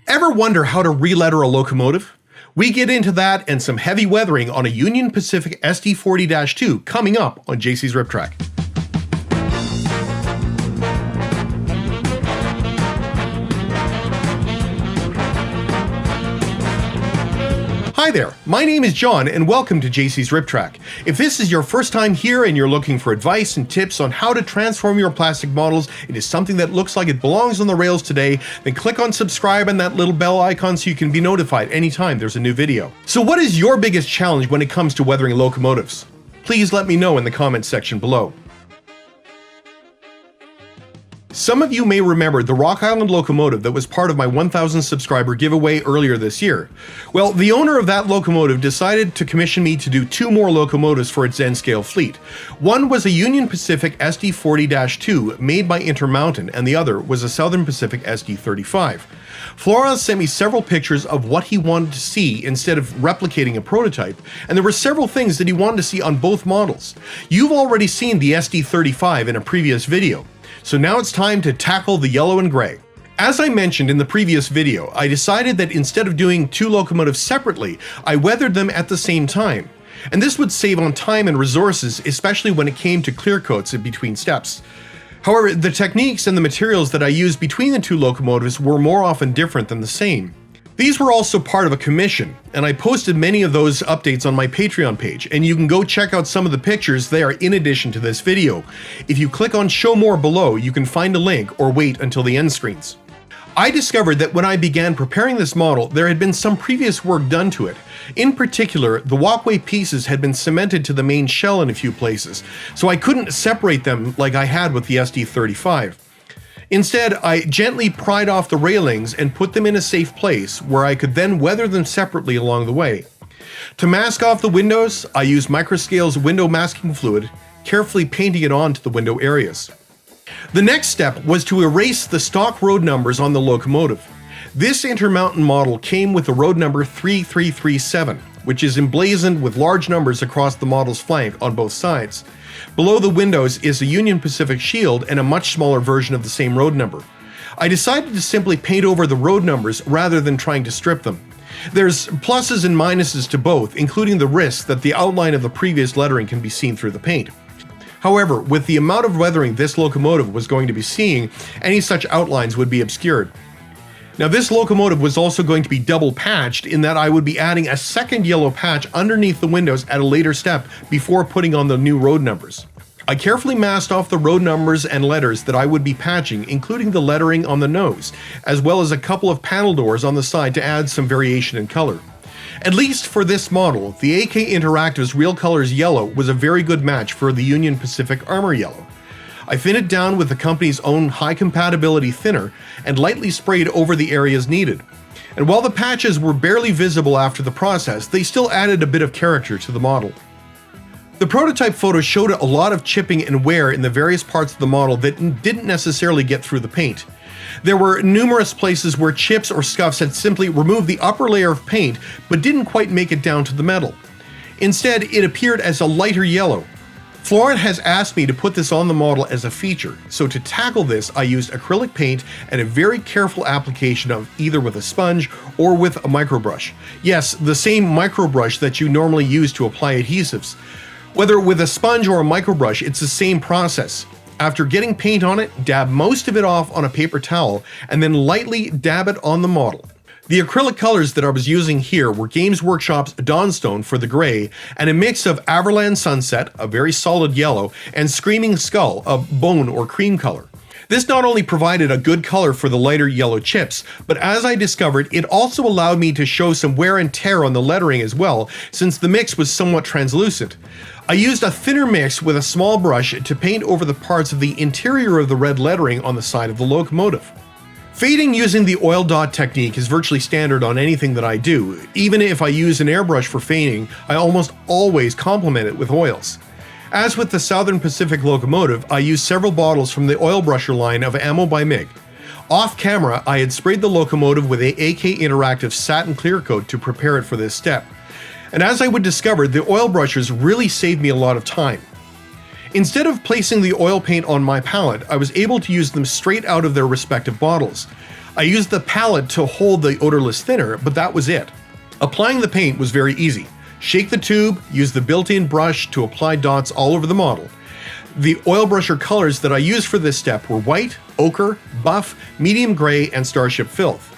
Ever wonder how to re-letter a locomotive? We get into that and some heavy weathering on a Union Pacific SD40-2 coming up on JC's Riptrack. Hi there, my name is John and welcome to JC's Riptrack. If this is your first time here and you're looking for advice and tips on how to transform your plastic models into something that looks like it belongs on the rails today, then click on subscribe and that little bell icon so you can be notified anytime there's a new video. So what is your biggest challenge when it comes to weathering locomotives? Please let me know in the comments section below. Some of you may remember the Rock Island locomotive that was part of my 1,000 subscriber giveaway earlier this year. Well, the owner of that locomotive decided to commission me to do 2 more locomotives for its N-scale fleet. One was a Union Pacific SD40-2 made by Intermountain, and the other was a Southern Pacific SD35. Florent sent me several pictures of what he wanted to see instead of replicating a prototype, and there were several things that he wanted to see on both models. You've already seen the SD35 in a previous video. So now it's time to tackle the yellow and gray. As I mentioned in the previous video, I decided that instead of doing 2 locomotives separately, I weathered them at the same time. And this would save on time and resources, especially when it came to clear coats in between steps. However, the techniques and the materials that I used between the 2 locomotives were more often different than the same. These were also part of a commission, and I posted many of those updates on my Patreon page, and you can go check out some of the pictures there in addition to this video. If you click on show more below, you can find a link or wait until the end screens. I discovered that when I began preparing this model, there had been some previous work done to it. In particular, the walkway pieces had been cemented to the main shell in a few places, so I couldn't separate them like I had with the SD35. Instead, I gently pried off the railings and put them in a safe place where I could then weather them separately along the way. To mask off the windows, I used Microscale's window masking fluid, carefully painting it onto the window areas. The next step was to erase the stock road numbers on the locomotive. This Intermountain model came with the road number 3337, which is emblazoned with large numbers across the model's flank on both sides. Below the windows is a Union Pacific shield and a much smaller version of the same road number. I decided to simply paint over the road numbers rather than trying to strip them. There's pluses and minuses to both, including the risk that the outline of the previous lettering can be seen through the paint. However, with the amount of weathering this locomotive was going to be seeing, any such outlines would be obscured. Now, this locomotive was also going to be double patched in that I would be adding a second yellow patch underneath the windows at a later step before putting on the new road numbers. I carefully masked off the road numbers and letters that I would be patching, including the lettering on the nose, as well as a couple of panel doors on the side to add some variation in color. At least for this model, the AK Interactive's Real Colors Yellow was a very good match for the Union Pacific Armor Yellow. I thinned it down with the company's own high compatibility thinner and lightly sprayed over the areas needed. And while the patches were barely visible after the process, they still added a bit of character to the model. The prototype photo showed a lot of chipping and wear in the various parts of the model that didn't necessarily get through the paint. There were numerous places where chips or scuffs had simply removed the upper layer of paint but didn't quite make it down to the metal. Instead, it appeared as a lighter yellow. Florent has asked me to put this on the model as a feature, so to tackle this I used acrylic paint and a very careful application of either with a sponge or with a microbrush. Yes, the same microbrush that you normally use to apply adhesives. Whether with a sponge or a microbrush, it's the same process. After getting paint on it, dab most of it off on a paper towel and then lightly dab it on the model. The acrylic colors that I was using here were Games Workshop's Dawnstone for the gray, and a mix of Everland Sunset, a very solid yellow, and Screaming Skull, a bone or cream color. This not only provided a good color for the lighter yellow chips, but as I discovered, it also allowed me to show some wear and tear on the lettering as well, since the mix was somewhat translucent. I used a thinner mix with a small brush to paint over the parts of the interior of the red lettering on the side of the locomotive. Fading using the oil dot technique is virtually standard on anything that I do. Even if I use an airbrush for fading, I almost always complement it with oils. As with the Southern Pacific locomotive, I used several bottles from the Oilbrusher line of Ammo by Mig. Off camera, I had sprayed the locomotive with a AK Interactive satin clear coat to prepare it for this step. And as I would discover, the Oilbrushers really saved me a lot of time. Instead of placing the oil paint on my palette, I was able to use them straight out of their respective bottles. I used the palette to hold the odorless thinner, but that was it. Applying the paint was very easy. Shake the tube, use the built-in brush to apply dots all over the model. The oil brusher colors that I used for this step were white, ochre, buff, medium gray, and Starship Filth.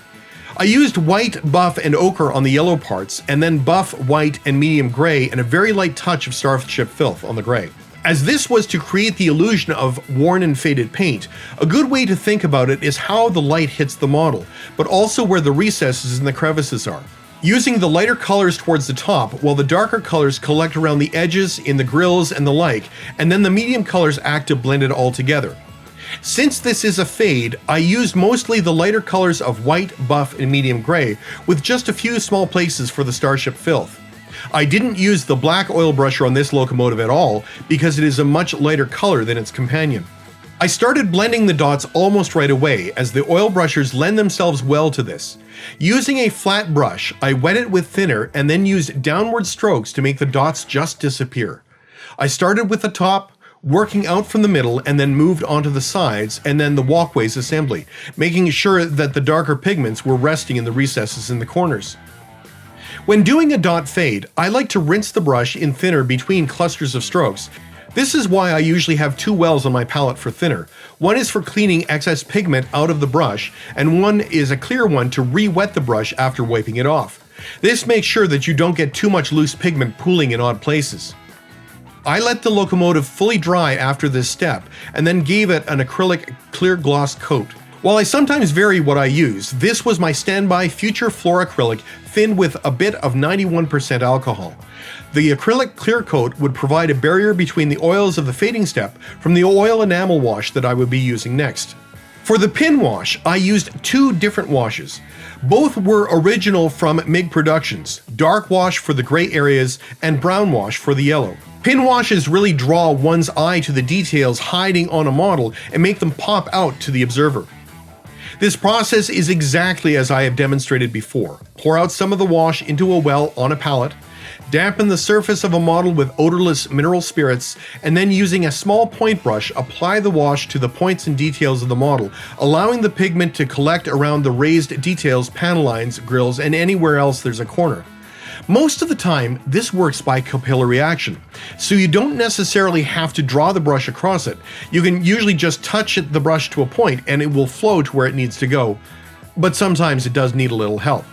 I used white, buff, and ochre on the yellow parts, and then buff, white, and medium gray, and a very light touch of Starship Filth on the gray. As this was to create the illusion of worn and faded paint, a good way to think about it is how the light hits the model, but also where the recesses and the crevices are. Using the lighter colors towards the top, while the darker colors collect around the edges, in the grills, and the like, and then the medium colors act to blend it all together. Since this is a fade, I used mostly the lighter colors of white, buff, and medium gray, with just a few small places for the Starship Filth. I didn't use the black oil brusher on this locomotive at all, because it is a much lighter color than its companion. I started blending the dots almost right away, as the oil brushers lend themselves well to this. Using a flat brush, I wet it with thinner and then used downward strokes to make the dots just disappear. I started with the top, working out from the middle, and then moved onto the sides and then the walkways assembly, making sure that the darker pigments were resting in the recesses in the corners. When doing a dot fade, I like to rinse the brush in thinner between clusters of strokes. This is why I usually have two wells on my palette for thinner. One is for cleaning excess pigment out of the brush, and one is a clear one to re-wet the brush after wiping it off. This makes sure that you don't get too much loose pigment pooling in odd places. I let the locomotive fully dry after this step, and then gave it an acrylic clear gloss coat. While I sometimes vary what I use, this was my standby Future Floor acrylic thinned with a bit of 91% alcohol. The acrylic clear coat would provide a barrier between the oils of the fading step from the oil enamel wash that I would be using next. For the pin wash, I used two different washes. Both were original from Mig Productions, dark wash for the gray areas and brown wash for the yellow. Pin washes really draw one's eye to the details hiding on a model and make them pop out to the observer. This process is exactly as I have demonstrated before. Pour out some of the wash into a well on a palette, dampen the surface of a model with odorless mineral spirits, and then using a small point brush, apply the wash to the points and details of the model, allowing the pigment to collect around the raised details, panel lines, grills, and anywhere else there's a corner. Most of the time, this works by capillary action, so you don't necessarily have to draw the brush across it. You can usually just touch the brush to a point and it will flow to where it needs to go, but sometimes it does need a little help.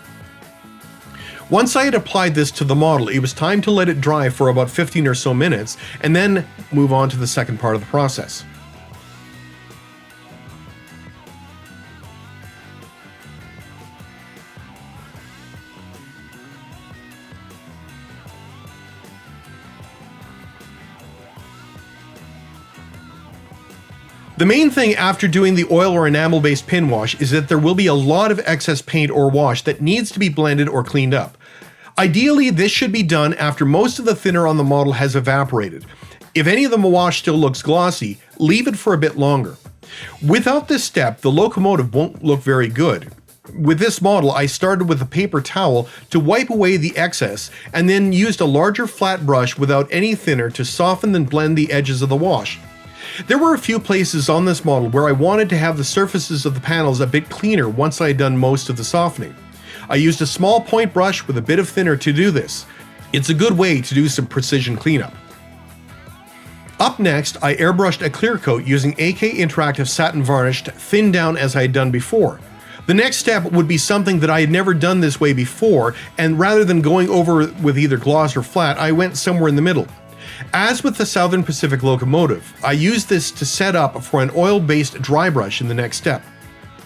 Once I had applied this to the model, it was time to let it dry for about 15 or so minutes and then move on to the second part of the process. The main thing after doing the oil or enamel-based pin wash is that there will be a lot of excess paint or wash that needs to be blended or cleaned up. Ideally, this should be done after most of the thinner on the model has evaporated. If any of the wash still looks glossy, leave it for a bit longer. Without this step, the locomotive won't look very good. With this model, I started with a paper towel to wipe away the excess and then used a larger flat brush without any thinner to soften and blend the edges of the wash. There were a few places on this model where I wanted to have the surfaces of the panels a bit cleaner once I had done most of the softening. I used a small point brush with a bit of thinner to do this. It's a good way to do some precision cleanup. Up next, I airbrushed a clear coat using AK Interactive Satin Varnish, thinned down as I had done before. The next step would be something that I had never done this way before, and rather than going over with either gloss or flat, I went somewhere in the middle. As with the Southern Pacific locomotive, I used this to set up for an oil-based dry brush in the next step.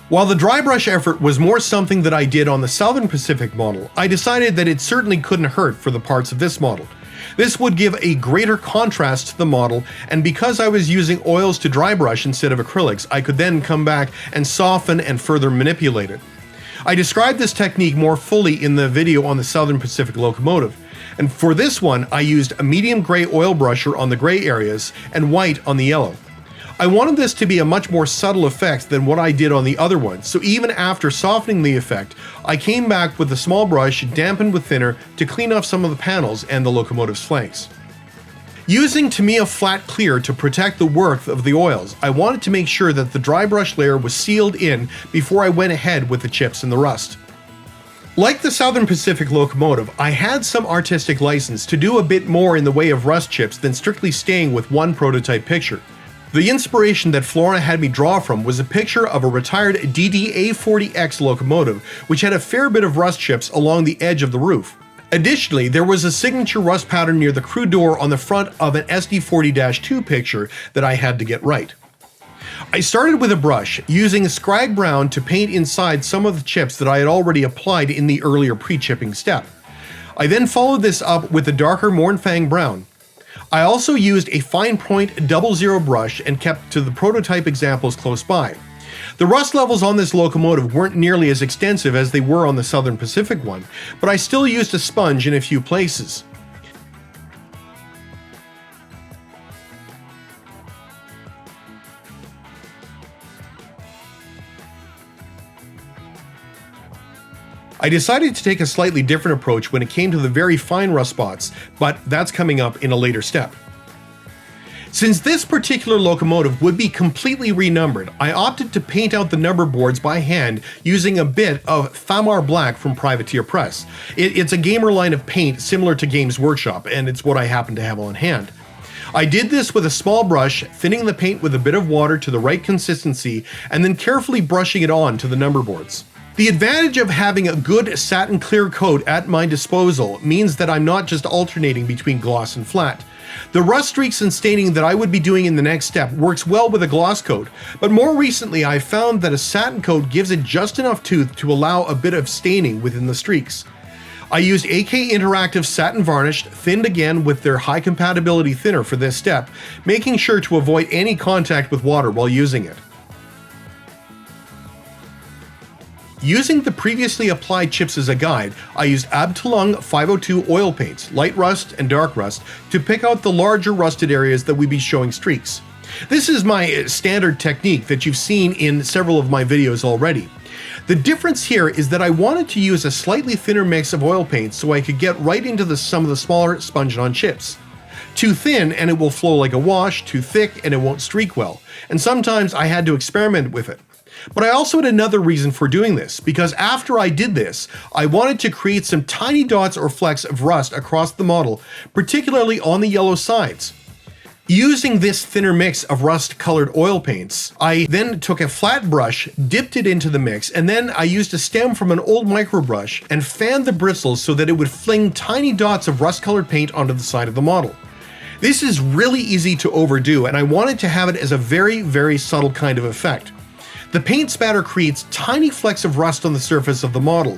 While the dry brush effort was more something that I did on the Southern Pacific model, I decided that it certainly couldn't hurt for the parts of this model. This would give a greater contrast to the model, and because I was using oils to dry brush instead of acrylics, I could then come back and soften and further manipulate it. I described this technique more fully in the video on the Southern Pacific locomotive, and for this one I used a medium gray oil brusher on the gray areas and white on the yellow. I wanted this to be a much more subtle effect than what I did on the other one, so even after softening the effect, I came back with a small brush dampened with thinner to clean off some of the panels and the locomotive's flanks. Using Tamiya Flat Clear to protect the worth of the oils, I wanted to make sure that the dry brush layer was sealed in before I went ahead with the chips and the rust. Like the Southern Pacific locomotive, I had some artistic license to do a bit more in the way of rust chips than strictly staying with one prototype picture. The inspiration that Florent had me draw from was a picture of a retired DD-A40X locomotive, which had a fair bit of rust chips along the edge of the roof. Additionally, there was a signature rust pattern near the crew door on the front of an SD40-2 picture that I had to get right. I started with a brush, using Scrag Brown to paint inside some of the chips that I had already applied in the earlier pre-chipping step. I then followed this up with a darker Mournfang Brown. I also used a fine point 00 brush and kept to the prototype examples close by. The rust levels on this locomotive weren't nearly as extensive as they were on the Southern Pacific one, but I still used a sponge in a few places. I decided to take a slightly different approach when it came to the very fine rust spots, but that's coming up in a later step. Since this particular locomotive would be completely renumbered, I opted to paint out the number boards by hand using a bit of Thamar Black from Privateer Press. It's a gamer line of paint similar to Games Workshop, and it's what I happen to have on hand. I did this with a small brush, thinning the paint with a bit of water to the right consistency, and then carefully brushing it on to the number boards. The advantage of having a good satin clear coat at my disposal means that I'm not just alternating between gloss and flat. The rust streaks and staining that I would be doing in the next step works well with a gloss coat, but more recently I found that a satin coat gives it just enough tooth to allow a bit of staining within the streaks. I used AK Interactive Satin Varnish, thinned again with their high compatibility thinner for this step, making sure to avoid any contact with water while using it. Using the previously applied chips as a guide, I used Abteilung 502 oil paints, light rust and dark rust, to pick out the larger rusted areas that we'd be showing streaks. This is my standard technique that you've seen in several of my videos already. The difference here is that I wanted to use a slightly thinner mix of oil paints so I could get right into some of the smaller sponge-on chips. Too thin and it will flow like a wash, too thick and it won't streak well, and sometimes I had to experiment with it. But I also had another reason for doing this, because after I did this, I wanted to create some tiny dots or flecks of rust across the model, particularly on the yellow sides. Using this thinner mix of rust-colored oil paints, I then took a flat brush, dipped it into the mix, and then I used a stem from an old microbrush and fanned the bristles so that it would fling tiny dots of rust-colored paint onto the side of the model. This is really easy to overdo, and I wanted to have it as a very, very subtle kind of effect. The paint spatter creates tiny flecks of rust on the surface of the model.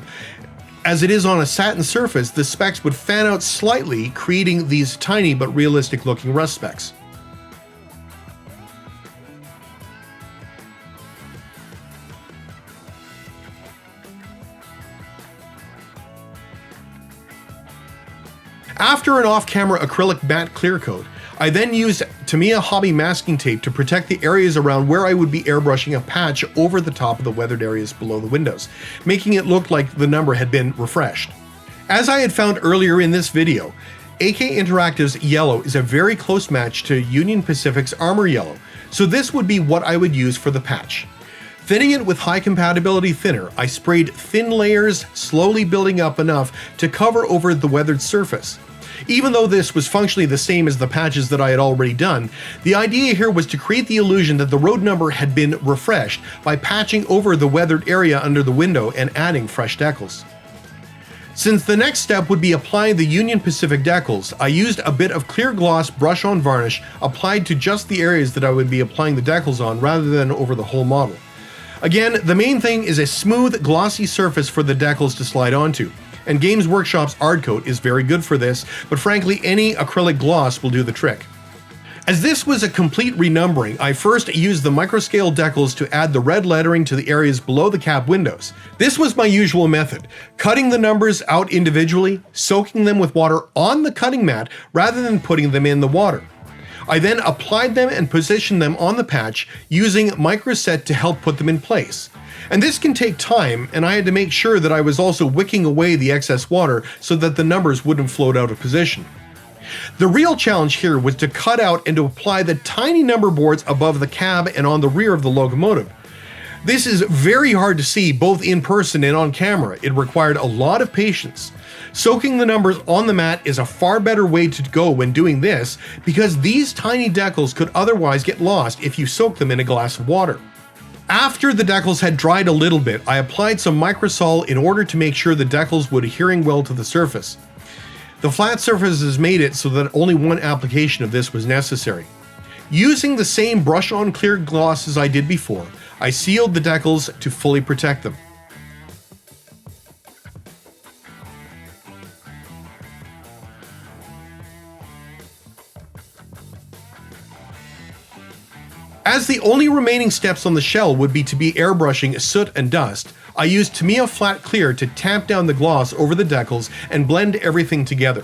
As it is on a satin surface, the specks would fan out slightly, creating these tiny but realistic looking rust specks. After an off-camera acrylic matte clear coat, I then used Tamiya Hobby masking tape to protect the areas around where I would be airbrushing a patch over the top of the weathered areas below the windows, making it look like the number had been refreshed. As I had found earlier in this video, AK Interactive's yellow is a very close match to Union Pacific's Armor Yellow, so this would be what I would use for the patch. Thinning it with high compatibility thinner, I sprayed thin layers, slowly building up enough to cover over the weathered surface. Even though this was functionally the same as the patches that I had already done, the idea here was to create the illusion that the road number had been refreshed by patching over the weathered area under the window and adding fresh decals. Since the next step would be applying the Union Pacific decals, I used a bit of clear gloss brush-on varnish applied to just the areas that I would be applying the decals on rather than over the whole model. Again, the main thing is a smooth, glossy surface for the decals to slide onto. And Games Workshop's Ardcoat is very good for this, but frankly any acrylic gloss will do the trick. As this was a complete renumbering, I first used the microscale decals to add the red lettering to the areas below the cab windows. This was my usual method, cutting the numbers out individually, soaking them with water on the cutting mat rather than putting them in the water. I then applied them and positioned them on the patch using Microset to help put them in place. And this can take time, and I had to make sure that I was also wicking away the excess water so that the numbers wouldn't float out of position. The real challenge here was to cut out and to apply the tiny number boards above the cab and on the rear of the locomotive. This is very hard to see both in person and on camera. It required a lot of patience. Soaking the numbers on the mat is a far better way to go when doing this because these tiny decals could otherwise get lost if you soak them in a glass of water. After the decals had dried a little bit, I applied some microsol in order to make sure the decals would adhere well to the surface. The flat surfaces made it so that only one application of this was necessary. Using the same brush-on clear gloss as I did before, I sealed the decals to fully protect them. As the only remaining steps on the shell would be to be airbrushing soot and dust, I used Tamiya Flat Clear to tamp down the gloss over the decals and blend everything together.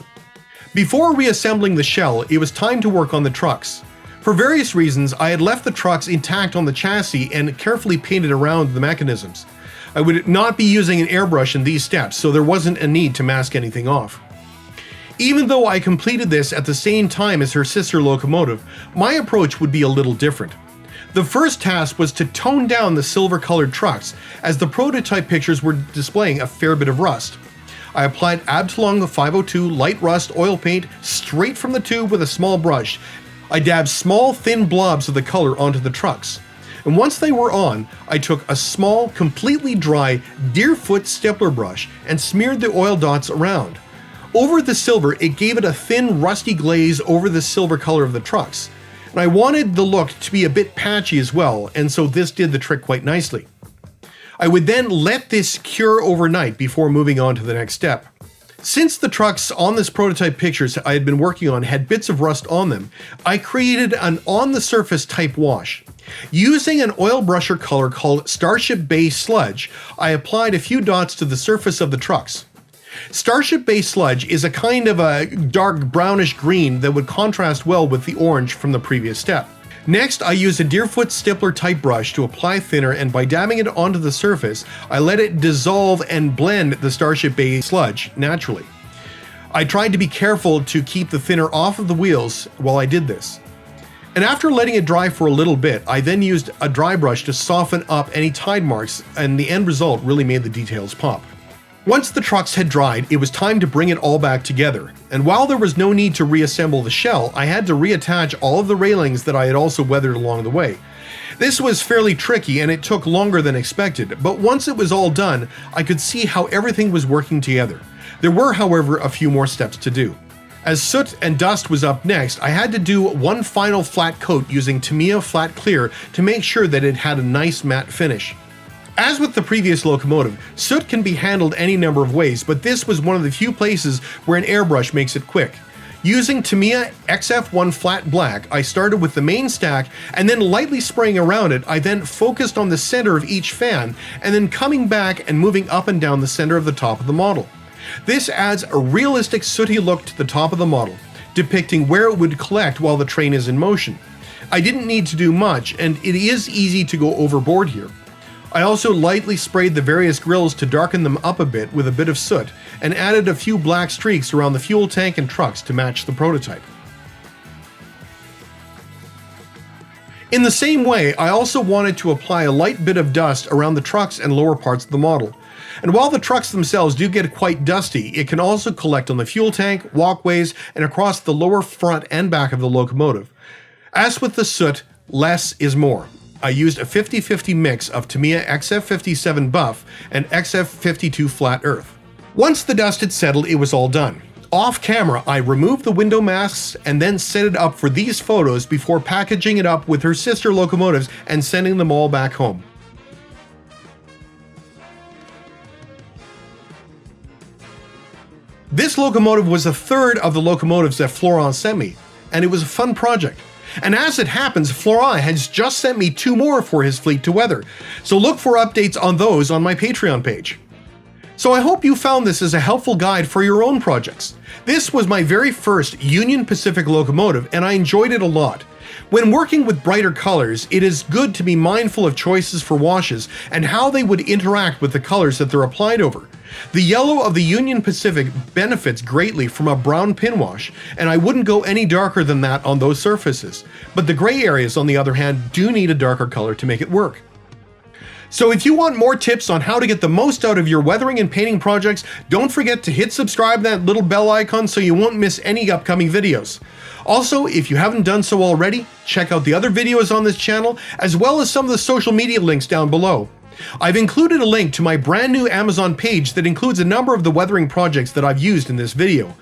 Before reassembling the shell, it was time to work on the trucks. For various reasons, I had left the trucks intact on the chassis and carefully painted around the mechanisms. I would not be using an airbrush in these steps, so there wasn't a need to mask anything off. Even though I completed this at the same time as her sister locomotive, my approach would be a little different. The first task was to tone down the silver-colored trucks, as the prototype pictures were displaying a fair bit of rust. I applied Abteilung 502 light rust oil paint straight from the tube with a small brush. I dabbed small, thin blobs of the color onto the trucks. And once they were on, I took a small, completely dry Deerfoot stippler brush and smeared the oil dots around. Over the silver, it gave it a thin, rusty glaze over the silver color of the trucks. And I wanted the look to be a bit patchy as well, and so this did the trick quite nicely. I would then let this cure overnight before moving on to the next step. Since the trucks on this prototype pictures I had been working on had bits of rust on them, I created an on-the-surface type wash. Using an oil brusher color called Starship Bay Sludge, I applied a few dots to the surface of the trucks. Starship Bay Sludge is a kind of a dark brownish green that would contrast well with the orange from the previous step. Next, I used a Deerfoot stippler type brush to apply thinner, and by dabbing it onto the surface, I let it dissolve and blend the Starship Bay Sludge naturally. I tried to be careful to keep the thinner off of the wheels while I did this. And after letting it dry for a little bit, I then used a dry brush to soften up any tide marks, and the end result really made the details pop. Once the trucks had dried, it was time to bring it all back together, and while there was no need to reassemble the shell, I had to reattach all of the railings that I had also weathered along the way. This was fairly tricky and it took longer than expected, but once it was all done, I could see how everything was working together. There were, however, a few more steps to do. As soot and dust was up next, I had to do one final flat coat using Tamiya Flat Clear to make sure that it had a nice matte finish. As with the previous locomotive, soot can be handled any number of ways, but this was one of the few places where an airbrush makes it quick. Using Tamiya XF1 Flat Black, I started with the main stack, and then lightly spraying around it, I then focused on the center of each fan, and then coming back and moving up and down the center of the top of the model. This adds a realistic sooty look to the top of the model, depicting where it would collect while the train is in motion. I didn't need to do much, and it is easy to go overboard here. I also lightly sprayed the various grills to darken them up a bit with a bit of soot, and added a few black streaks around the fuel tank and trucks to match the prototype. In the same way, I also wanted to apply a light bit of dust around the trucks and lower parts of the model. And while the trucks themselves do get quite dusty, it can also collect on the fuel tank, walkways, and across the lower front and back of the locomotive. As with the soot, less is more. I used a 50-50 mix of Tamiya XF57 Buff and XF52 Flat Earth. Once the dust had settled, it was all done. Off camera, I removed the window masks and then set it up for these photos before packaging it up with her sister locomotives and sending them all back home. This locomotive was a third of the locomotives that Florent sent me, and it was a fun project. And as it happens, Florent has just sent me 2 more for his fleet to weather, so look for updates on those on my Patreon page. So I hope you found this as a helpful guide for your own projects. This was my very first Union Pacific locomotive, and I enjoyed it a lot. When working with brighter colors, it is good to be mindful of choices for washes and how they would interact with the colors that they're applied over. The yellow of the Union Pacific benefits greatly from a brown pin wash, and I wouldn't go any darker than that on those surfaces. But the gray areas, on the other hand, do need a darker color to make it work. So if you want more tips on how to get the most out of your weathering and painting projects, don't forget to hit subscribe, that little bell icon, so you won't miss any upcoming videos. Also, if you haven't done so already, check out the other videos on this channel, as well as some of the social media links down below. I've included a link to my brand new Amazon page that includes a number of the weathering projects that I've used in this video.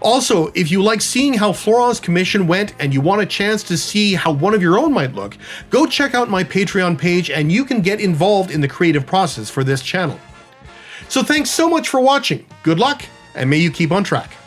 Also, if you like seeing how Florent's commission went and you want a chance to see how one of your own might look, go check out my Patreon page and you can get involved in the creative process for this channel. So thanks so much for watching, good luck, and may you keep on track.